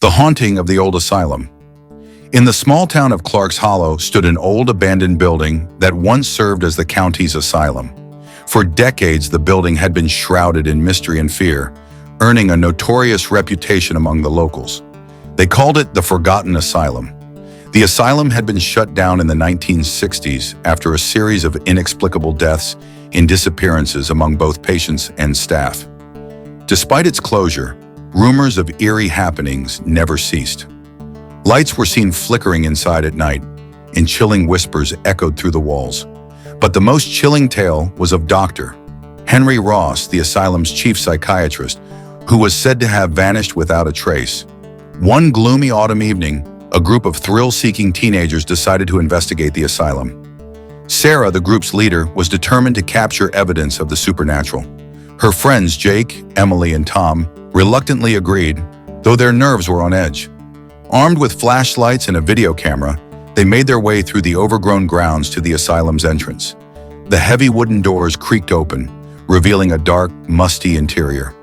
The haunting of the old asylum. In the small town of Clarke's Hollow stood an old abandoned building that once served as the county's asylum. For decades, the building had been shrouded in mystery and fear, earning a notorious reputation among the locals. They called it the Forgotten Asylum. The asylum had been shut down in the 1960s after a series of inexplicable deaths and disappearances among both patients and staff. Despite its closure, rumors of eerie happenings never ceased. Lights were seen flickering inside at night, and chilling whispers echoed through the walls. But the most chilling tale was of Dr. Henry Ross, the asylum's chief psychiatrist, who was said to have vanished without a trace. One gloomy autumn evening, a group of thrill-seeking teenagers decided to investigate the asylum. Sarah, the group's leader, was determined to capture evidence of the supernatural. Her friends Jake, Emily, and Tom reluctantly agreed, though their nerves were on edge. Armed with flashlights and a video camera, they made their way through the overgrown grounds to the asylum's entrance. The heavy wooden doors creaked open, revealing a dark, musty interior.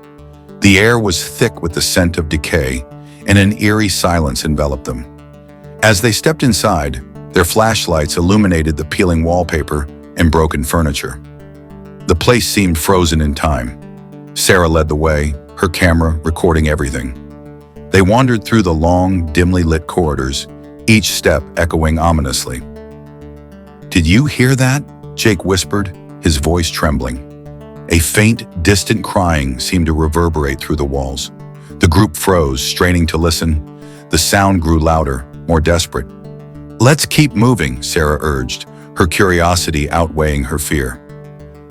The air was thick with the scent of decay, and an eerie silence enveloped them. As they stepped inside, their flashlights illuminated the peeling wallpaper and broken furniture. The place seemed frozen in time. Sarah led the way, her camera recording everything. They wandered through the long, dimly lit corridors, each step echoing ominously. "Did you hear that?" Jake whispered, his voice trembling. A faint, distant crying seemed to reverberate through the walls. The group froze, straining to listen. The sound grew louder, more desperate. "Let's keep moving," Sarah urged, her curiosity outweighing her fear.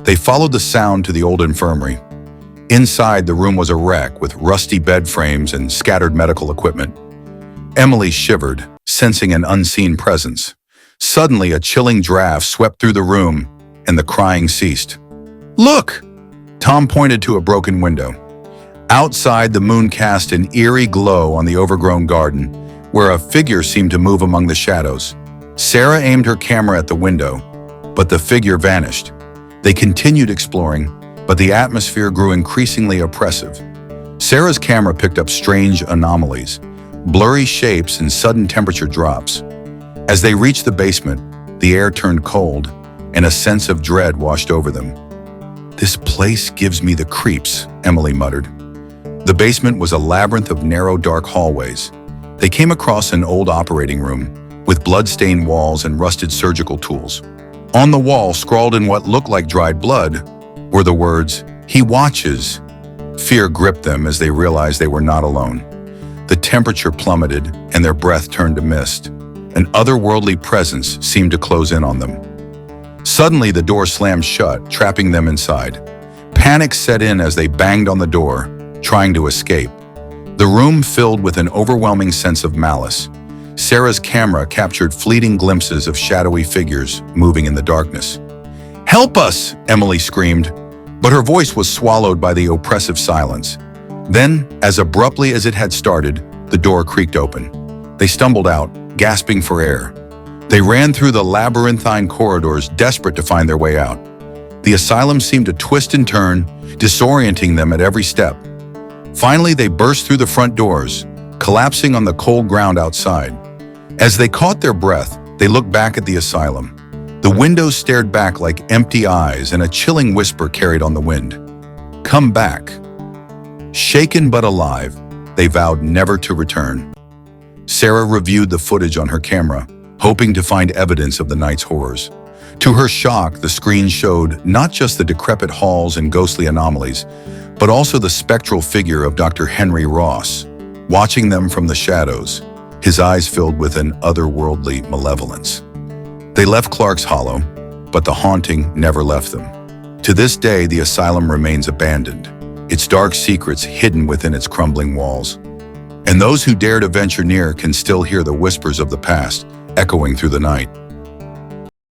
They followed the sound to the old infirmary. Inside, the room was a wreck with rusty bed frames and scattered medical equipment. Emily shivered, sensing an unseen presence. Suddenly, a chilling draft swept through the room, and the crying ceased. "Look!" Tom pointed to a broken window. Outside, the moon cast an eerie glow on the overgrown garden, where a figure seemed to move among the shadows. Sarah aimed her camera at the window, but the figure vanished. They continued exploring, but the atmosphere grew increasingly oppressive. Sarah's camera picked up strange anomalies, blurry shapes and sudden temperature drops. As they reached the basement, the air turned cold, and a sense of dread washed over them. "This place gives me the creeps," Emily muttered. The basement was a labyrinth of narrow, dark hallways. They came across an old operating room, with blood-stained walls and rusted surgical tools. On the wall, scrawled in what looked like dried blood, were the words, "He watches." Fear gripped them as they realized they were not alone. The temperature plummeted, and their breath turned to mist. An otherworldly presence seemed to close in on them. Suddenly, the door slammed shut, trapping them inside. Panic set in as they banged on the door, trying to escape. The room filled with an overwhelming sense of malice. Sarah's camera captured fleeting glimpses of shadowy figures moving in the darkness. "Help us!" Emily screamed, but her voice was swallowed by the oppressive silence. Then, as abruptly as it had started, the door creaked open. They stumbled out, gasping for air. They ran through the labyrinthine corridors, desperate to find their way out. The asylum seemed to twist and turn, disorienting them at every step. Finally, they burst through the front doors, collapsing on the cold ground outside. As they caught their breath, they looked back at the asylum. The windows stared back like empty eyes, and a chilling whisper carried on the wind. "Come back." Shaken but alive, they vowed never to return. Sarah reviewed the footage on her camera, hoping to find evidence of the night's horrors. To her shock, the screen showed not just the decrepit halls and ghostly anomalies, but also the spectral figure of Dr. Henry Ross, watching them from the shadows, his eyes filled with an otherworldly malevolence. They left Clarke's Hollow, but the haunting never left them. To this day, the asylum remains abandoned, its dark secrets hidden within its crumbling walls. And those who dare to venture near can still hear the whispers of the past echoing through the night.